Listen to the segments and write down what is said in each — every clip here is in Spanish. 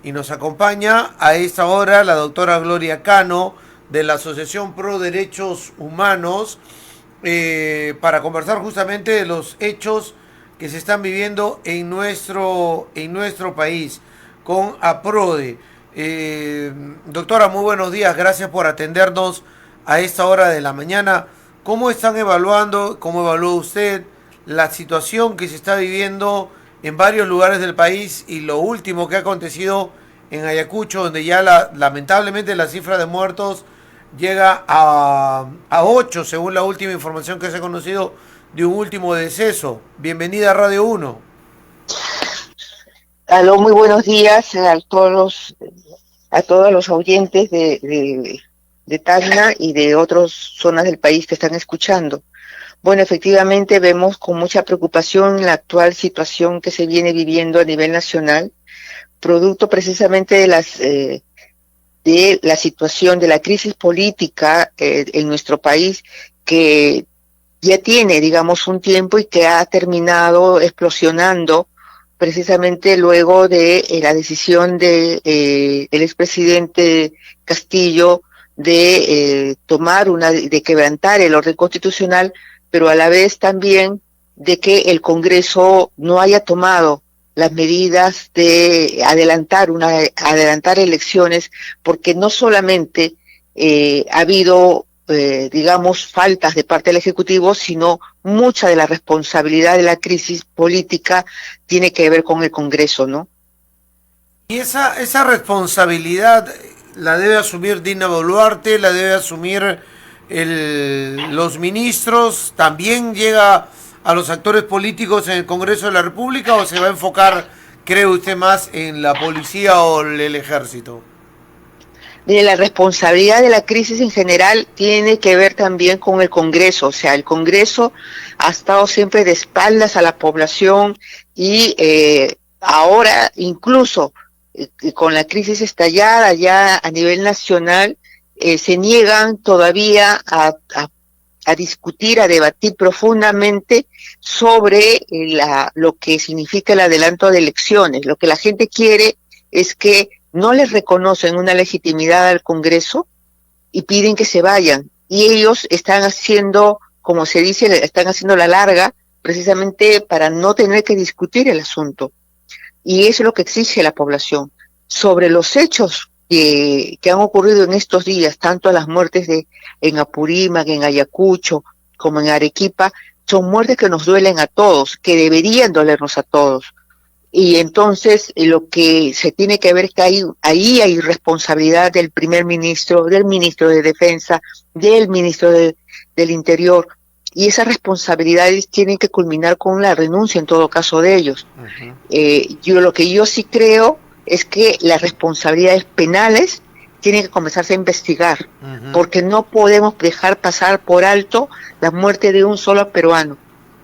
y nos acompaña a esta hora la doctora Gloria Cano de la Asociación Pro Derechos Humanos para conversar justamente de los hechos que se están viviendo en nuestro país con APRODE. Doctora, muy buenos días, gracias por atendernos a esta hora de la mañana. ¿Cómo están evaluando, cómo evalúa usted la situación que se está viviendo en varios lugares del país y lo último que ha acontecido en Ayacucho, donde ya lamentablemente la cifra de muertos llega a 8, según la última información que se ha conocido de un último deceso? Bienvenida a Radio 1. Aló, muy buenos días a todos los oyentes de Tacna y de otras zonas del país que están escuchando. Bueno, efectivamente vemos con mucha preocupación la actual situación que se viene viviendo a nivel nacional, producto precisamente de la situación de la crisis política en nuestro país, que ya tiene, digamos, un tiempo y que ha terminado explosionando precisamente luego de la decisión de el expresidente Castillo de de quebrantar el orden constitucional, pero a la vez también de que el Congreso no haya tomado las medidas de adelantar elecciones, porque no solamente ha habido digamos, faltas de parte del Ejecutivo, sino mucha de la responsabilidad de la crisis política tiene que ver con el Congreso, ¿no? Y esa responsabilidad la debe asumir Dina Boluarte, la debe asumir los ministros, también llega a los actores políticos en el Congreso de la República, o se va a enfocar, cree usted, más en la policía o el ejército. De la responsabilidad de la crisis en general tiene que ver también con el Congreso, o sea, el Congreso ha estado siempre de espaldas a la población y ahora incluso con la crisis estallada ya a nivel nacional se niegan todavía a discutir, a debatir profundamente sobre lo que significa el adelanto de elecciones. Lo que la gente quiere es que no les reconocen una legitimidad al Congreso y piden que se vayan. Y ellos están haciendo, como se dice, están haciendo la larga, precisamente para no tener que discutir el asunto. Y eso es lo que exige la población. Sobre los hechos que han ocurrido en estos días, tanto las muertes en Apurímac, en Ayacucho, como en Arequipa, son muertes que nos duelen a todos, que deberían dolernos a todos. Y entonces lo que se tiene que ver es que ahí hay responsabilidad del primer ministro, del ministro de Defensa, del ministro del Interior, y esas responsabilidades tienen que culminar con la renuncia en todo caso de ellos. Lo que yo sí creo es que las responsabilidades penales tienen que comenzarse a investigar, porque no podemos dejar pasar por alto la muerte de un solo peruano.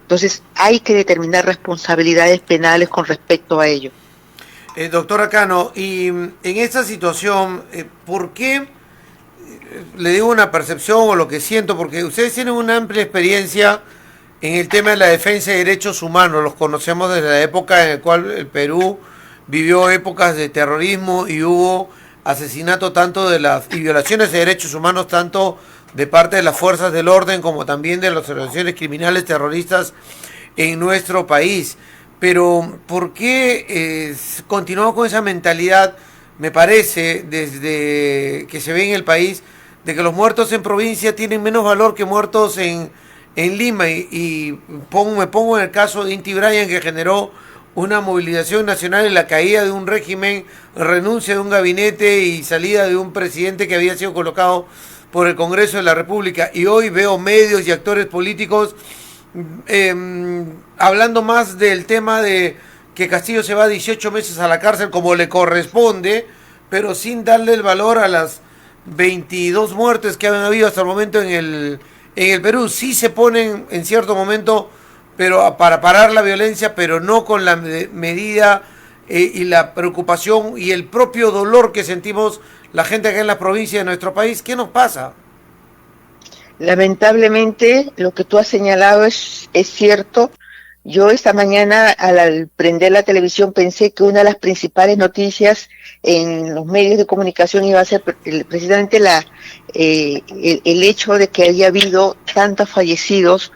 Entonces hay que determinar responsabilidades penales con respecto a ello. Doctora Cano, y en esta situación, ¿por qué le digo una percepción o lo que siento? Porque ustedes tienen una amplia experiencia en el tema de la defensa de derechos humanos, los conocemos desde la época en la cual el Perú vivió épocas de terrorismo y hubo asesinato y violaciones de derechos humanos tanto de parte de las fuerzas del orden como también de las organizaciones criminales terroristas en nuestro país. Pero ¿por qué continuamos con esa mentalidad, me parece, desde que se ve en el país, de que los muertos en provincia tienen menos valor que muertos en Lima? Y me pongo en el caso de Inti Bryan, que generó una movilización nacional en la caída de un régimen, renuncia de un gabinete y salida de un presidente que había sido colocado por el Congreso de la República. Y hoy veo medios y actores políticos hablando más del tema de que Castillo se va 18 meses a la cárcel como le corresponde, pero sin darle el valor a las 22 muertes que han habido hasta el momento en el Perú. Sí se ponen en cierto momento pero para parar la violencia, pero no con la medida y la preocupación y el propio dolor que sentimos la gente acá en la provincia de nuestro país. ¿Qué nos pasa? Lamentablemente, lo que tú has señalado es cierto. Yo esta mañana al prender la televisión pensé que una de las principales noticias en los medios de comunicación iba a ser precisamente el hecho de que haya habido tantos fallecidos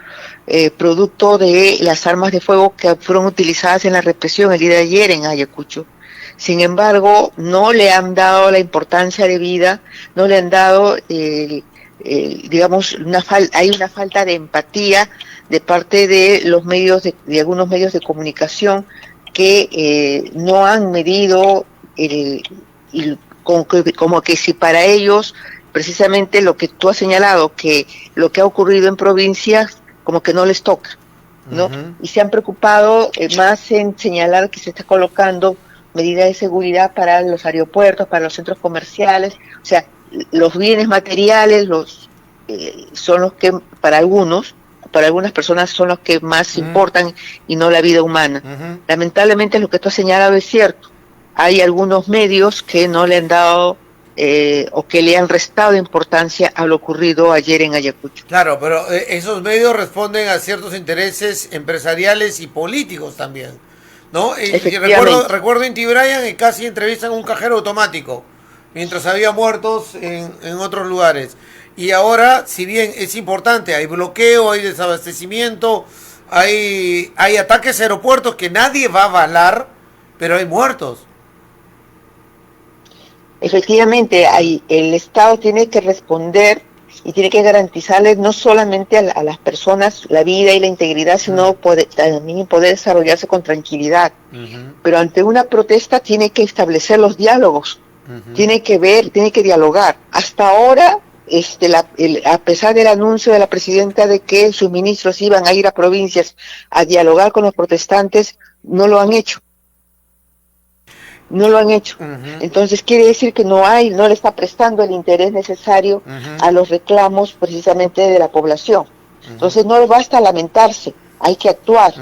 producto de las armas de fuego que fueron utilizadas en la represión el día de ayer en Ayacucho. Sin embargo, no le han dado la importancia de vida, no le han dado, digamos, hay una falta de empatía de parte de los medios, de algunos medios de comunicación que no han medido como que si para ellos precisamente lo que tú has señalado, que lo que ha ocurrido en provincias como que no les toca, ¿no? Y se han preocupado más en señalar que se está colocando medidas de seguridad para los aeropuertos, para los centros comerciales, o sea, los bienes materiales son los que para algunas personas son los que más importan y no la vida humana. Lamentablemente lo que tú has señalado es cierto. Hay algunos medios que no le han dado o que le han restado importancia a lo ocurrido ayer en Ayacucho. Claro, pero esos medios responden a ciertos intereses empresariales y políticos también, ¿no? Y recuerdo Inti Bryan que casi entrevistan un cajero automático mientras había muertos en otros lugares. Y ahora, si bien es importante, hay bloqueo, hay desabastecimiento, hay ataques a aeropuertos que nadie va a avalar, pero hay muertos. Efectivamente, el Estado tiene que responder y tiene que garantizarles no solamente a las personas la vida y la integridad, sino también poder desarrollarse con tranquilidad. Pero ante una protesta tiene que establecer los diálogos, tiene que dialogar. Hasta ahora, a pesar del anuncio de la presidenta de que sus ministros iban a ir a provincias a dialogar con los protestantes, no lo han hecho. Entonces quiere decir que no le está prestando el interés necesario a los reclamos precisamente de la población. Entonces no basta lamentarse, hay que actuar.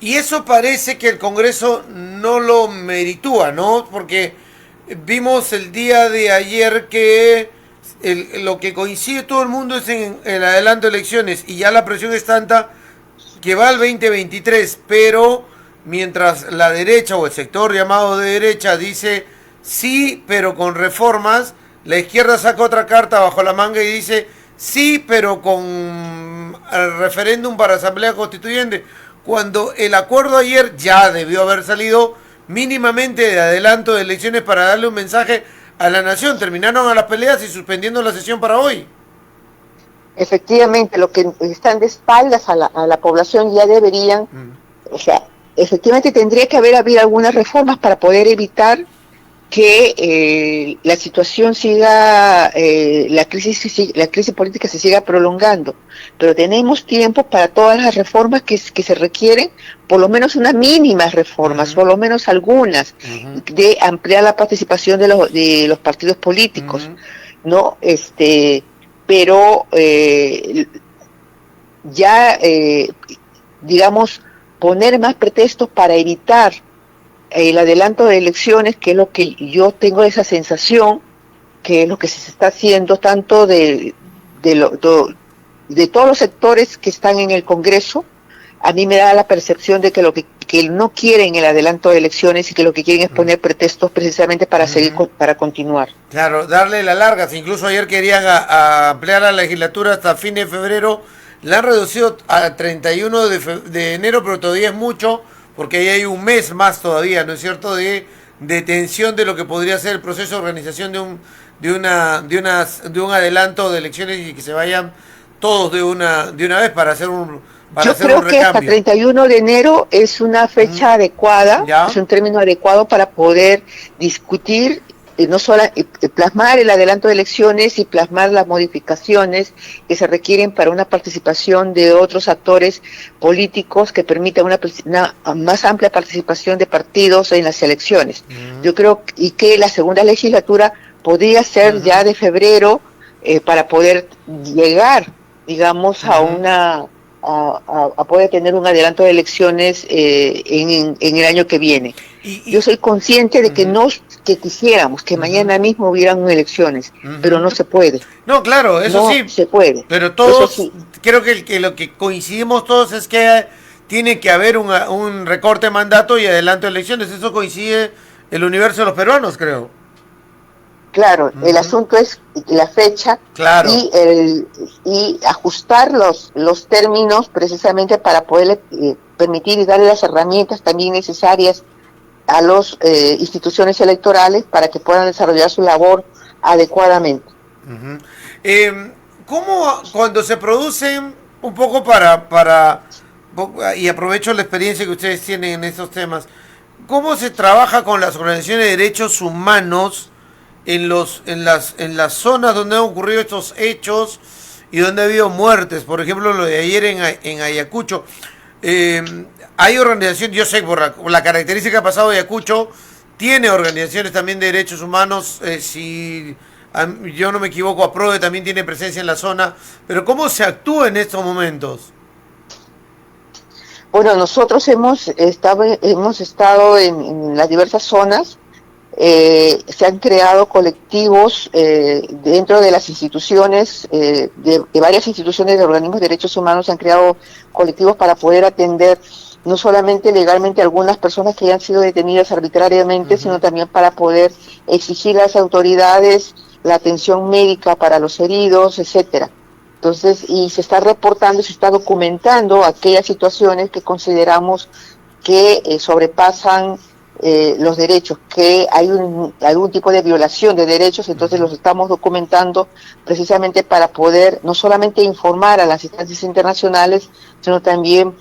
Y eso parece que el Congreso no lo meritúa, ¿no? Porque vimos el día de ayer que lo que coincide todo el mundo es en el adelanto de elecciones y ya la presión es tanta que va al 2023, pero mientras la derecha o el sector llamado de derecha dice sí, pero con reformas, la izquierda saca otra carta bajo la manga y dice sí, pero con el referéndum para asamblea constituyente, cuando el acuerdo ayer ya debió haber salido mínimamente de adelanto de elecciones para darle un mensaje a la nación. Terminaron a las peleas y suspendiendo la sesión para hoy. Efectivamente, lo que están de espaldas a la población ya deberían, o sea, efectivamente tendría que habido algunas reformas para poder evitar que la situación siga, la crisis política se siga prolongando, pero tenemos tiempo para todas las reformas que se requieren, por lo menos unas mínimas reformas, por lo menos algunas, de ampliar la participación de los partidos políticos, ¿no? Pero digamos, poner más pretextos para evitar el adelanto de elecciones, que es lo que yo tengo esa sensación, que es lo que se está haciendo tanto de todos los sectores que están en el Congreso. A mí me da la percepción de que que no quieren el adelanto de elecciones y que lo que quieren es poner pretextos precisamente para seguir, para continuar. Claro, darle la larga. Incluso ayer querían ampliar la legislatura hasta fin de febrero. La han reducido a 31 de enero, pero todavía es mucho, porque ahí hay un mes más todavía, ¿no es cierto?, de detención de lo que podría ser el proceso de organización de un adelanto de elecciones y que se vayan todos de una vez para hacer un Yo creo que hasta 31 de enero es una fecha adecuada, es un término adecuado para poder discutir, no solo plasmar el adelanto de elecciones y plasmar las modificaciones que se requieren para una participación de otros actores políticos que permita una más amplia participación de partidos en las elecciones. Yo creo y que la segunda legislatura podría ser ya de febrero para poder llegar, digamos, a poder tener un adelanto de elecciones en el año que viene. Yo soy consciente de que que quisiéramos que mañana mismo hubieran elecciones, pero no se puede. No, claro, eso sí. No se puede. Pero todos, creo que lo que coincidimos todos es que tiene que haber un recorte de mandato y adelanto de elecciones. Eso coincide el universo de los peruanos, creo. Claro, el asunto es la fecha Claro. y ajustar los términos precisamente para poder permitir y darle las herramientas también necesarias a las instituciones electorales para que puedan desarrollar su labor adecuadamente. ¿Cómo cuando se producen, un poco y aprovecho la experiencia que ustedes tienen en estos temas, cómo se trabaja con las organizaciones de derechos humanos en las zonas donde han ocurrido estos hechos y donde ha habido muertes? Por ejemplo, lo de ayer en Ayacucho. Hay organizaciones, yo sé por la característica que ha pasado Ayacucho, tiene organizaciones también de derechos humanos, si yo no me equivoco, APRODE también tiene presencia en la zona, pero ¿cómo se actúa en estos momentos? Bueno, nosotros hemos estado en las diversas zonas. Se han creado colectivos dentro de las instituciones, de varias instituciones de organismos de derechos humanos. Se han creado colectivos para poder atender no solamente legalmente a algunas personas que hayan sido detenidas arbitrariamente, sino también para poder exigir a las autoridades la atención médica para los heridos, etcétera. Entonces, y se está reportando, se está documentando aquellas situaciones que consideramos que sobrepasan los derechos, que hay algún tipo de violación de derechos. Entonces los estamos documentando precisamente para poder no solamente informar a las instancias internacionales, sino también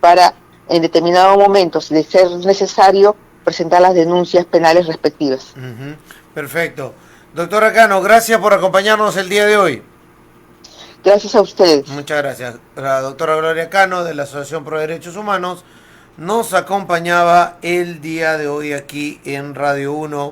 para, en determinados momentos, de ser necesario, presentar las denuncias penales respectivas. Perfecto. Doctora Cano, gracias por acompañarnos el día de hoy. Gracias a ustedes. Muchas gracias. La doctora Gloria Cano, de la Asociación Pro Derechos Humanos, nos acompañaba el día de hoy aquí en Radio 1